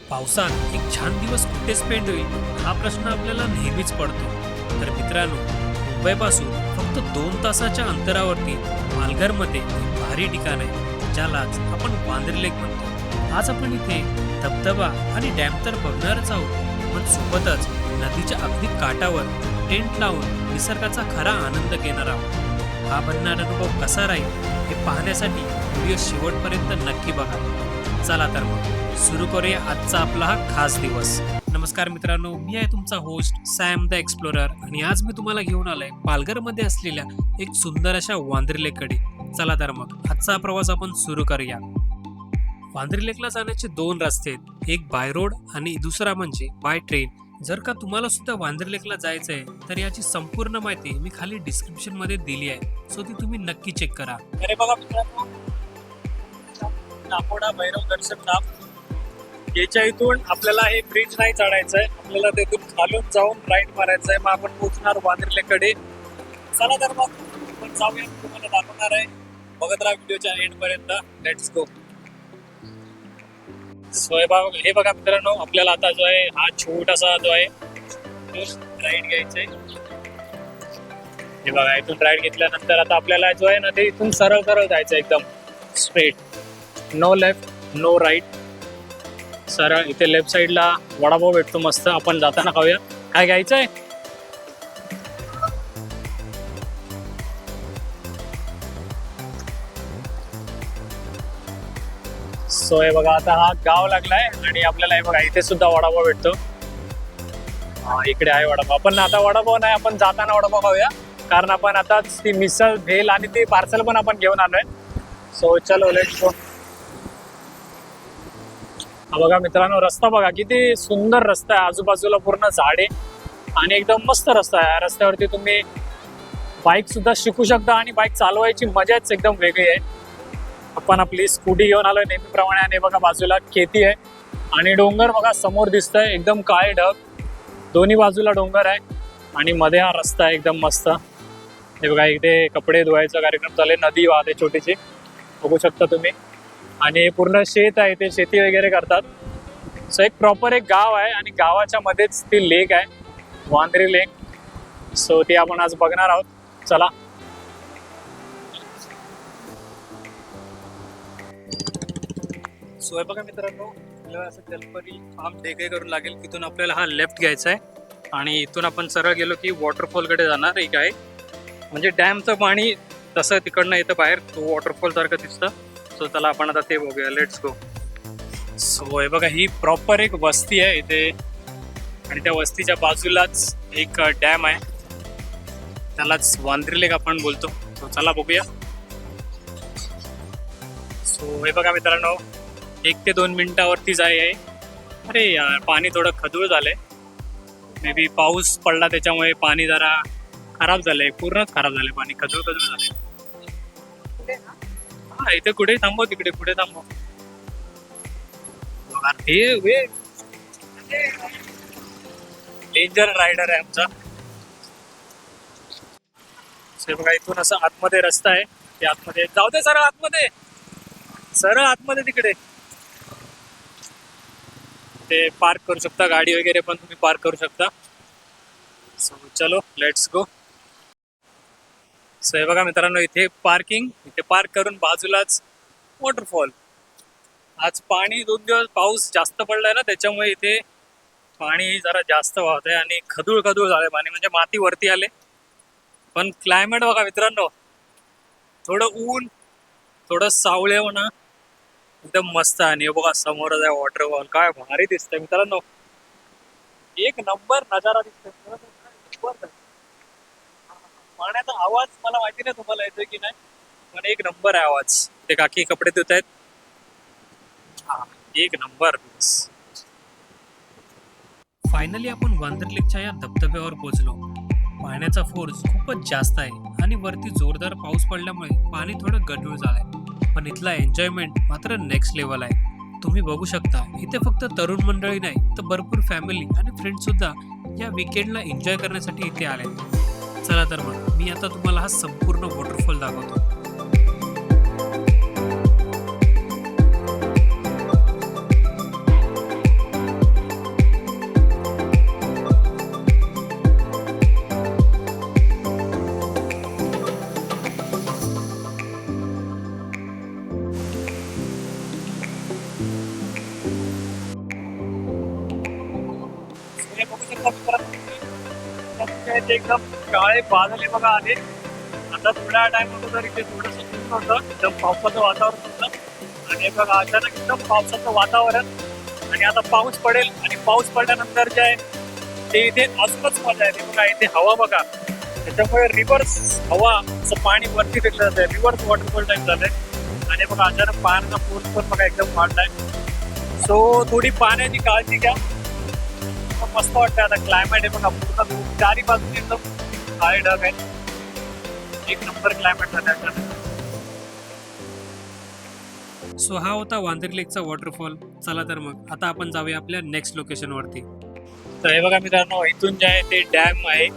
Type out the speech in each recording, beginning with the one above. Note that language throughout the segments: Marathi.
पावसात एक छान दिवस कुठे स्पेंड होईल हा प्रश्न आपल्याला नेहमीच पडतो. तर मित्रांनो, मुंबईपासून फक्त 2 तासाच्या अंतरावरती पालघरमध्ये एक भारी ठिकाण आहे, ज्यालाच आपण वांद्रे लेक म्हणतो. आज आपण इथे धबधबा आणि डॅम तर बघणारच आहोत, पण सोबतच नदीच्या अगदी काठावर टेंट लावून निसर्गाचा खरा आनंद घेणार आहोत. हा बनणारा अनुभव कसा राहील हे पाहण्यासाठी व्हिडिओ शेवटपर्यंत नक्की बघा. चला तर मग सुरू करूया आजचा आपला हा खास दिवस. नमस्कार मित्रांनो, मी आहे तुमचा होस्ट सॅम द एक्सप्लोरर आणि आज मी तुम्हाला घेऊन आलोय पालघरमध्ये असलेल्या एक सुंदर अशा वांद्रे लेककडे. चला तर मग आजचा प्रवास आपण सुरू करूया. वांद्रे लेकला जाण्याचे 2 रस्ते आहेत, एक बाय रोड आणि दुसरा म्हणजे बाय ट्रेन. जर का तुम्हाला सुद्धा वांद्रे लेकला जायचं आहे तर याची संपूर्ण माहिती मी खाली डिस्क्रिप्शन मध्ये दिली आहे, सो ती तुम्ही नक्की चेक करा. अरे बघा मित्रांनो, नापोडा भैरव दर्शन धाम, याच्या इथून आपल्याला हे ब्रिज नाही चढायचं आहे, आपल्याला तिथून खालून जाऊन राईट मारायचं आहे. मग आपण पोहोचणार वांद्रे लेककडे. चला तर मग आपण जाऊया, तुम्हाला दाखवणार आहे. बघत राहा व्हिडिओच्या एंड पर्यंत. Let's go. हे बघा मित्रांनो, आपल्याला आता जो आहे हा छोटासा जो आहे राईड घ्यायचा आहे. हे बघा, इथून राईड घेतल्यानंतर आता आपल्याला जो आहे ना ते इथून सरळ सरळ जायचं, एकदम straight, no left no right, सरळ. इथे लेफ्ट साईडला वडापाव भेटतो मस्त, आपण जाताना खाऊया. काय घ्यायचं आहे? सो हे बघा, आता हा गाव लागलाय आणि आपल्याला हे बघा इथे सुद्धा वडापाव भेटतो. इकडे आहे वडापाव, पण आता वडापाव नाही, आपण जाताना वडापाव खाऊया, कारण आपण आता ती मिसळ भेल आणि ती पार्सल पण आपण घेऊन आलोय. सो चलो लेट्स गो. हा बघा मित्रांनो, रस्ता बघा किती सुंदर रस्ता आहे, आजूबाजूला पूर्ण झाडे आणि एकदम मस्त रस्ता आहे. या रस्त्यावरती तुम्ही बाईक सुद्धा शिकू शकता आणि बाईक चालवायची मजाच एकदम वेगळी आहे. आपण आपली स्कूटी घेऊन आलोय नेहमीप्रमाणे आणि बघा बाजूला खेती आहे आणि डोंगर बघा समोर दिसतंय, एकदम काळे ढग, दोन्ही बाजूला डोंगर आहे आणि मध्ये हा रस्ता आहे एकदम मस्त. हे बघा, इथे कपडे धुवायचा कार्यक्रम चालू आहे, नदी वाहते छोटीशी, बघू शकता तुम्ही. आणि पूर्ण शेत आहे, ते शेती वगैरे करतात. सो एक प्रॉपर एक गाव आहे आणि गावाच्या मध्येच ती लेक आहे, वांद्रे लेक. सो ती आपण आज बघणार आहोत. चला. सो हे बघा मित्रांनो, आपल्याला असं जलपरी फार्म डेके करून लागेल, तिथून आपल्याला हा लेफ्ट घ्यायचा आहे आणि इथून आपण सरळ गेलो की वॉटरफॉलकडे जाणार. एक आहे म्हणजे डॅमचं पाणी तसं तिकडनं येतं बाहेर, तो वॉटरफॉल सारखं दिसतं. सो चला आपण आता ते बघूया. Let's go. सो हे बघा, ही प्रॉपर एक वस्ती आहे इथे आणि त्या वस्तीच्या बाजूलाच एक डॅम आहे, त्यालाच वांद्रे लेक आपण बोलतो. सो चला बघूया. सो हे बघा मित्रांनो, 1 ते 2 मिनिटावरतीच आहे. अरे यार, पाणी थोडं खदूळ झालंय, मे बी पाऊस पडला त्याच्यामुळे पाणी जरा खराब झालंय, पूर्णच खराब झालंय पाणी, खदूळ झालंय. हा, इथे कुठे थांबव, तिकडे कुठे थांबव. डेंजर रायडर आहे आमचा. बघा, इथून असं आतमध्ये रस्ता आहे, ते आतमध्ये जाऊ दे, सरळ आतमध्ये, सरळ आतमध्ये तिकडे ते पार्क करू शकता, गाडी वगैरे पण तुम्ही पार्क करू शकता. सो चलो लेट्स गो. सो हे बघा मित्रांनो, इथे पार्किंग, इथे पार्क करून बाजूलाच वॉटरफॉल. आज पाणी 2 दिवस पाऊस जास्त पडलाय ना, त्याच्यामुळे इथे पाणी जरा जास्त वाहत आहे आणि खदूळ झालंय पाणी, म्हणजे माती वरती आले. पण क्लायमेट बघा मित्रांनो, थोडं ऊन, थोडं सावळेपणा, एकदम मस्त. आणि बघा समोरच आहे वॉटरफॉल, काय भारी दिसतंय मित्रांनो, एक नंबर नजारा दिसतोय. पाण्याचा आवाज मला माहिती नाही तुम्हाला येतोय की नाही, पण एक नंबर आहे आवाज. ते काकी कपडे धुत आहेत, एक नंबर. फायनली आपण वांद्रे लेकच्या या धबधब्यावर पोहोचलो. पाण्याचा फोर्स खूपच जास्त आहे आणि वरती जोरदार पाऊस पडल्यामुळे पाणी थोडं गढूळ झालंय, पण इथला एन्जॉयमेंट मात्र नेक्स्ट लेवल आहे. तुम्ही बघू शकता, इथे फक्त तरुण मंडळी नाही तर भरपूर फॅमिली आणि फ्रेंड्स सुद्धा या वीकेंडला एन्जॉय करण्यासाठी इथे आले. चला तर मग मी आता तुम्हाला हा संपूर्ण वॉटरफॉल दाखवतो. आणि बघू शकता मित्रांनो इथे एकदम काळे बादल बघा आले. आता थोड्या टाइम अगोदर इथे थोडंसं ऊन होतं, एकदम पावसाचं वातावरण होतं आणि बघा अचानक एकदम पावसाचं वातावरण आणि आता पाऊस पडेल आणि पाऊस पडल्यानंतर जे आहे ते इथे अजूनच मजा येते बघा. इथे हवा बघा, त्याच्यामुळे रिव्हर्स हवाचं पाणी वरती फेकलं जातंय, रिव्हर्स वॉटरफॉल टाईप झालंय आणि बघा अचानक पाण्याचा फोर्स पण बघा एकदम वाढलाय. सो थोडी पाण्याची काळजी घ्या. मस्त वाटतं. आता क्लायमेट आहे बघा, पूर्ण चारी बाजूने एकदम काळे ढग आहेत. एक नंबर क्लायमेट झालं. सो हा होता वांद्रे लेकचा वॉटरफॉल. चला तर मग आता आपण जाऊया आपल्या नेक्स्ट लोकेशनवरती. तर हे बघा मित्रांनो, इथून जे आहे ते डॅम आहे.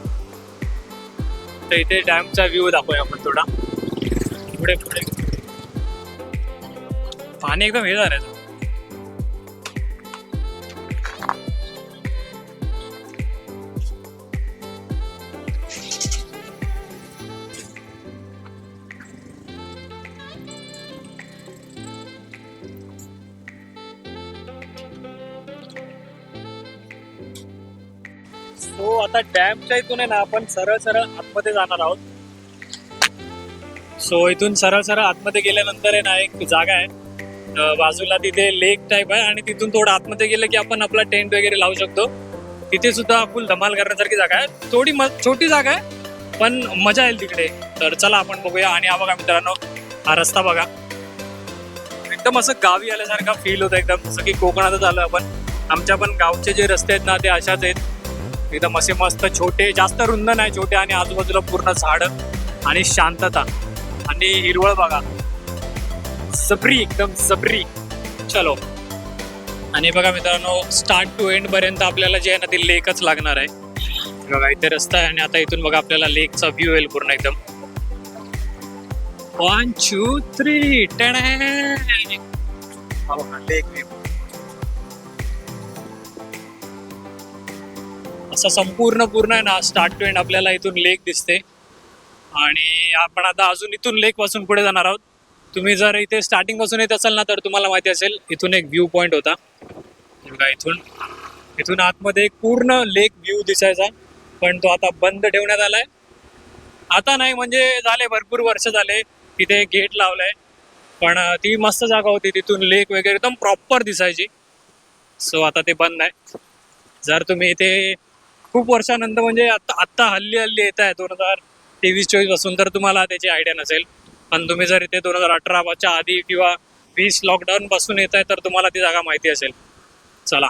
तर इथे डॅमचा व्ह्यू दाखवूया आपण थोडा. पुढे पुढे पाणी एकदम हे झालं. सो आता डॅमच्या इथून आहे ना आपण सरळ सरळ आतमध्ये जाणार आहोत. सो इथून सरळ सरळ आतमध्ये गेल्यानंतर आहे ना एक जागा आहे, बाजूला तिथे लेक टाईप आहे आणि तिथून थोडं आतमध्ये गेलं की आपण आपला टेंट वगैरे लावू शकतो. तिथे सुद्धा फुल धमाल करण्यासारखी जागा आहे. थोडी छोटी जागा आहे पण मजा येईल तिकडे. तर चला आपण बघूया. आणि हा बघा मित्रांनो, हा रस्ता बघा, एकदम असं गावी आल्यासारखा फील होतं, एकदम जसं की कोकणातच आलो आपण. आमच्या पण गावचे जे रस्ते आहेत ना ते अशाच आहेत, एकदम असे मस्त छोटे, जास्त रुंद नाही, छोटे आणि आजूबाजूला पूर्ण झाडं आणि शांतता आणि हिरवळ बघा, सबरी एकदम सबरी. चलो. आणि बघा मित्रांनो, स्टार्ट टू एंड पर्यंत आपल्याला जे आहे ना ते लेकच लागणार आहे. बघा इथे रस्ता आहे आणि आता इथून बघा आपल्याला लेकचा व्ह्यू येईल पूर्ण एकदम. 1 2 3 लेक व्ह्यू असं संपूर्ण आहे ना, स्टार्ट टू एंड आपल्याला इथून लेक दिसते. आणि आपण आता अजून इथून लेक पासून पुढे जाणार आहोत. तुम्ही जर इथे स्टार्टिंग पासून येत असाल ना तर तुम्हाला माहिती असेल इथून एक व्ह्यू पॉइंट होता बघा. इथून आतमध्ये एक पूर्ण लेक व्ह्यू दिसायचा, पण तो आता बंद ठेवण्यात आलाय. आता नाही म्हणजे झाले भरपूर वर्ष झाले, तिथे गेट लावलाय. पण ती मस्त जागा होती, तिथून लेक वगैरे एकदम प्रॉपर दिसायची. सो आता ते बंद आहे. जर तुम्ही इथे खूप वर्षानंतर म्हणजे आत्ता हल्ली येत आहे 2023-24 पासून, तर तुम्हाला त्याची आयडिया नसेल. पण तुम्ही जर इथे 2018च्या आधी किंवा 20 लॉकडाऊन पासून येत आहे तर तुम्हाला ती जागा माहिती असेल. चला.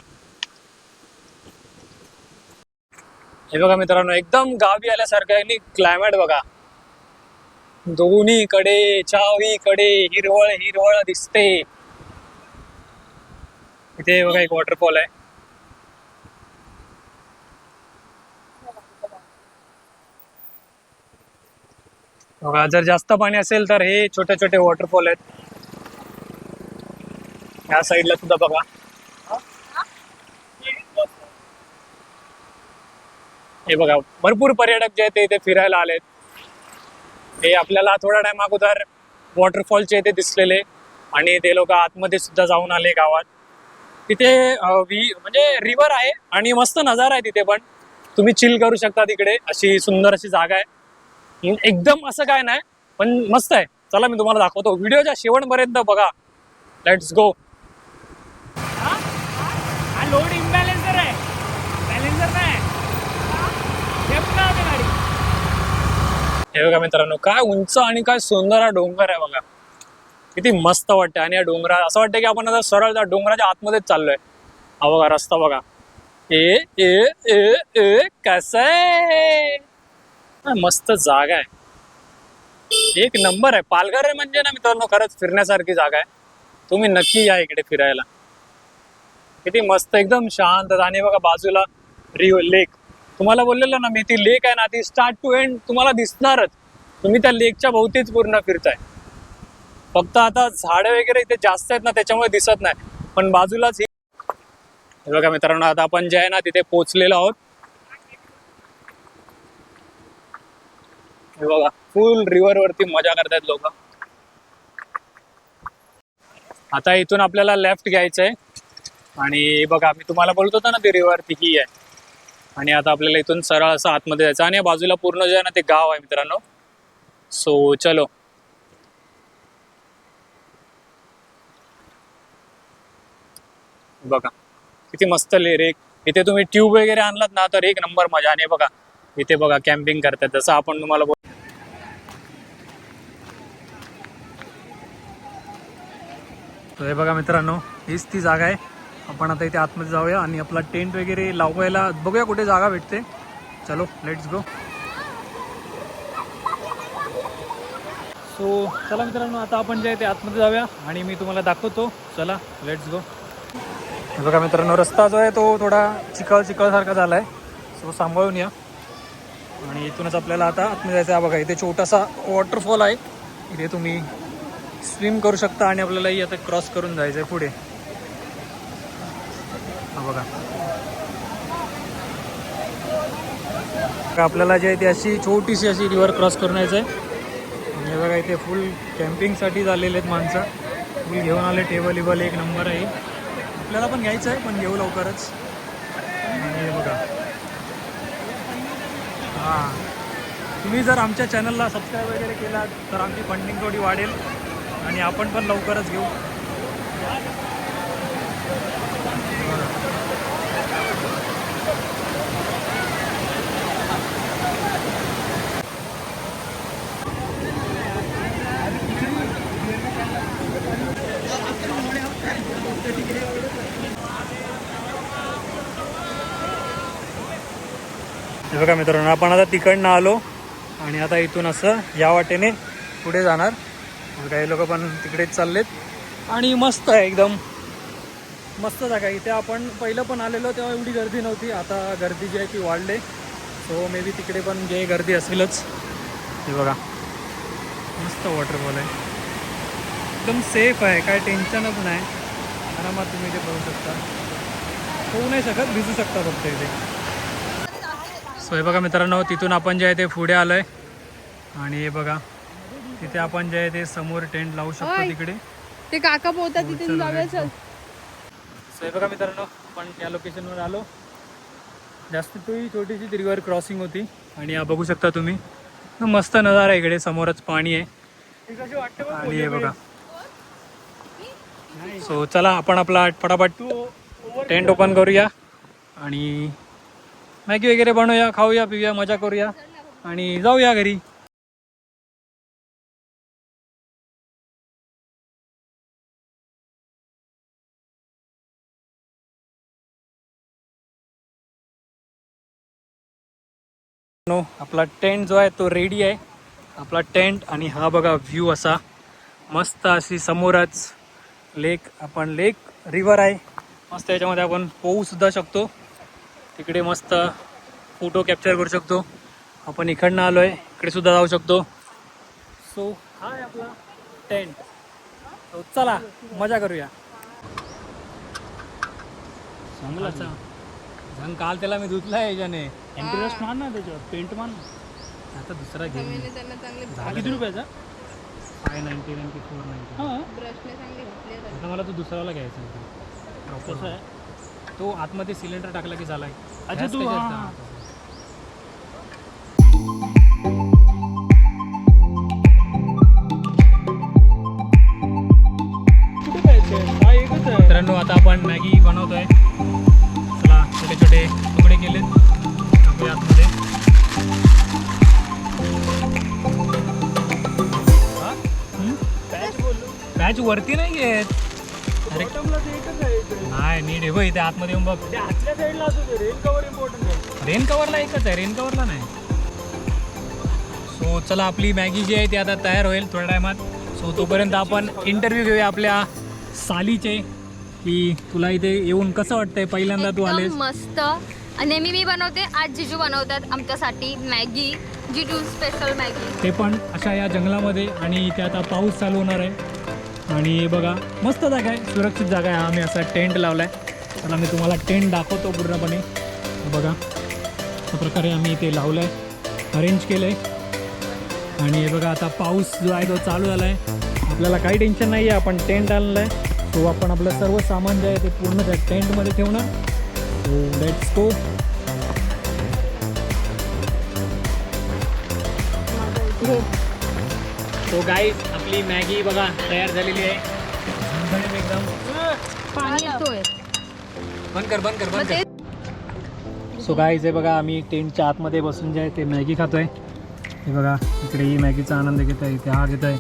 हे बघा मित्रांनो, एकदम गावी आल्यासारखं आहे. क्लायमेट बघा, दोन्हीकडे चावीकडे हिरवळ हिरवळ दिसते. इथे बघा एक वॉटरफॉल आहे. बघा, जर जास्त पाणी असेल तर हे छोटे छोटे वॉटरफॉल आहेत. या साईडला सुद्धा बघा. हे बघा, भरपूर पर्यटक जे आहेत ते इथे फिरायला आलेत. हे आपल्याला थोडा टाइम अगोदर वॉटरफॉलचे इथे दिसलेले आणि ते लोक आतमध्ये सुद्धा जाऊन आले गावात. तिथे म्हणजे रिव्हर आहे आणि मस्त नजारा आहे तिथे, पण तुम्ही चिल करू शकता तिकडे. अशी सुंदर अशी जागा आहे. एकदम असं काय नाही पण मस्त आहे. चला मी तुम्हाला दाखवतो, व्हिडिओच्या शेवटपर्यंत बघा. Let's go. लोड इम्बॅलेन्सर आहे, बॅलेन्सर नाही. हे बघा मित्रांनो, काय उंच आणि काय सुंदर हा डोंगर आहे बघा. किती मस्त वाटतं. आणि या डोंगरा असं वाटतं की आपण आता सरळ त्या डोंगराच्या आतमध्येच चाललोय. हा बघा रस्ता बघा. ए ए ए ए कसं आहे, मस्त जागा आहे, एक नंबर आहे. पालघर म्हणजे ना मित्रांनो खरंच फिरण्यासारखी जागा आहे. तुम्ही नक्की या इकडे फिरायला. किती मस्त, एकदम शांत. आणि बघा बाजूला लेक. तुम्हाला बोललेलं ना मी, ती लेक आहे ना ती स्टार्ट टू एंड तुम्हाला दिसणारच. तुम्ही त्या लेकच्या भोवतीच पूर्ण फिरताय. फक्त आता झाडं वगैरे इथे जास्त आहेत ना त्याच्यामुळे दिसत नाही, पण बाजूलाच हे बघा मित्रांनो, आता आपण जे आहे ना तिथे पोहोचलेलो आहोत. हे बघा, फुल रिव्हर वरती मजा करतायत लोक. आता इथून आपल्याला लेफ्ट घ्यायचंय आणि बघा मी तुम्हाला बोलत होतो ना ती रिव्हर ती ही आहे. आणि आता आपल्याला इथून सरळ असं आतमध्ये जायचं आणि या बाजूला पूर्ण जे आहे ना ते गाव आहे मित्रांनो. सो चलो. बघा किती मस्त रेक. इथे तुम्ही ट्यूब वगैरे आणलात ना तर एक नंबर मजा. आणि बघा इथे बघा कॅम्पिंग करतात जसं आपण तुम्हाला तर हे बघा मित्रांनो, हीच ती जागा आहे. आपण आता इथे आतमध्ये जाऊया आणि आपला टेंट वगैरे लावायला बघूया कुठे जागा भेटते. चलो लेट्स गो. सो चला मित्रांनो, आता आपण जे आहे ते आतमध्ये जाऊया आणि मी तुम्हाला दाखवतो. चला लेट्स गो. हे बघा मित्रांनो, रस्ता जो आहे तो थोडा चिखलसारखा झाला आहे. सो सांभाळून या. आणि इथूनच आपल्याला आता आतमध्ये जायचं आहे. बघा इथे छोटासा वॉटरफॉल आहे. इथे तुम्ही स्विम करू शकता आणि आपल्यालाही आता क्रॉस करून जायचं आहे पुढे. हा बघा आपल्याला जे आहे ती अशी छोटीशी अशी रिव्हर क्रॉस करून यायचं आहे. आणि बघा इथे फुल कॅम्पिंगसाठी झालेले आहेत माणसं. फुल घेऊन आले. टेबल एक नंबर आहे. आपल्याला पण घ्यायचं आहे, पण घेऊ लवकरच. आणि हे बघा हां, तुम्ही जर आमच्या चॅनलला सबस्क्राईब वगैरे केला तर आमची फंडिंग थोडी वाढेल आणि आपण पण लवकरच घेऊ. हे बघा मित्रांनो, आपण आता तिकडनं आलो आणि आता इथून असं या वाटेने पुढे जाणार. काही लोक पण तिकडेच चाललेत आणि मस्त आहे, एकदम मस्त जागा आहे. इथे आपण पहिलं पण आलेलो तेव्हा एवढी गर्दी नव्हती. आता गर्दी जी आहे ती वाढले. सो मे बी तिकडे पण जे गर्दी असेलच. हे बघा मस्त वॉटरफॉल आहे, एकदम सेफ आहे, काय टेन्शनच नाही. आरामात तुम्ही इथे बघू शकता. होऊ नाही शकत, भिजू शकता फक्त इथे. सो हे बघा मित्रांनो, तिथून आपण जे आहे ते पुढे आलो आहे. आणि हे बघा तिथे आपण जे आहे ते समोर टेंट लावू शकतो. तिकडे ते काका पोहतात तिथे जाऊया. चल. सो हे बघा मित्रांनो, आपण या लोकेशनवर आलो. जास्त ती छोटीशी रिव्हर क्रॉसिंग होती. आणि हा बघू शकता तुम्ही, मस्त नजारा आहे. इकडे समोरच पाणी आहे. आणि हे बघा. सो चला आपण आपला फटाफट टेंट ओपन करूया आणि मॅगी वगैरे बनवूया, खाऊया, पिऊया, मजा करूया आणि जाऊया घरी. आपला टेंट जो आहे तो रेडी आहे. आपला टेंट आणि हा बघा व्ह्यू असा मस्त. अशी समोरच लेक, आपण लेक रिव्हर आहे मस्त. याच्यामध्ये आपण पोहू सुद्धा शकतो. तिकडे मस्त फोटो कॅप्चर करू शकतो. आपण इकडनं आलो आहे, इकडे सुद्धा जाऊ शकतो. सो हा आहे आपला टेंट. सो चला मजा करूया. चांगला झंग काल त्याला मी धुतला आहे याच्याने. इंटरेस्ट मान ना त्याच्यावर, पेंट मान. आता दुसरा घेऊन किती रुपयाचा? 590 की 490. हां, आता मला तो दुसरावाला घ्यायचा आहे. कसं आहे तो आतमध्ये सिलेंडर टाकला की झाला. अच्छा तू मित्रांनो, आता आपण मॅगी बनवतोय. चला छोटे छोटे तुकडे केलेत टाकूया आतमध्ये. बॅच वरती नाही घेत. नाही नीट आहे बघ, इथे आतमध्ये येऊन बघ. आतल्या साईडला रेन कवर इम्पॉर्टंट आहे. रेन कवरला एकच आहे, रेन कवरला नाही. सो चला आपली मॅगी जी आहे ती आता तयार होईल थोड्या टायमात. सो तोपर्यंत आपण इंटरव्ह्यू घेऊया आपल्या सालीचे, की तुला इथे येऊन कसं वाटतंय, पहिल्यांदा तू आलेस. मस्त. नेहमी मी बनवते, आज जिजू बनवतात आमच्यासाठी मॅगी. जिजू स्पेशल मॅगी, ते पण अशा या जंगलामध्ये. आणि इथे आता पाऊस चालू होणार आहे. आणि बघा मस्त जागा आहे, सुरक्षित जागा आहे. आम्ही असा टेंट लावला आहे. चला मी तुम्हाला टेंट दाखवतो पूर्णपणे. बघा अशा प्रकारे आम्ही इथे लावलं आहे, अरेंज केलं आहे. आणि हे बघा आता पाऊस जो आहे तो चालू झाला आहे. आपल्याला काही टेन्शन नाही आहे, आपण टेंट आणलं आहे. सो आपण आपलं सर्व सामान जे आहे ते पूर्ण त्या टेंटमध्ये ठेवणार. So let's go. तो गाईज आपली मॅगी बघा तयार झालेली आहे एकदम. पाणी येतोय बंद कर बंद कर मग बंद ते कर. सो गाईज हे बघा आम्ही टेंटच्या आतमध्ये बसून जे आहे ते मॅगी खातोय. हे बघा इकडे ही मॅगीचा आनंद घेत आहे, इथे हा घेत आहे,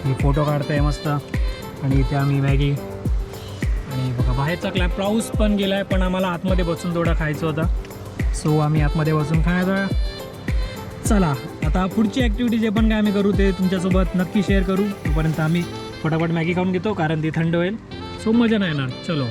ही फोटो काढताय मस्त. आणि इथे आम्ही मॅगी आणि बघा बाहेरचा पाऊस पण गेला आहे, पण आम्हाला आतमध्ये बसून थोडा खायचं होता. सो आम्ही आतमध्ये बसून खायचं. चला आता पुढची ॲक्टिव्हिटी जे पण काय आम्ही करू ते तुमच्यासोबत नक्की शेअर करू. तोपर्यंत आम्ही फटाफट मॅगी खाऊन घेतो कारण ती थंड होईल. सो मजा नाही येणार. चलो.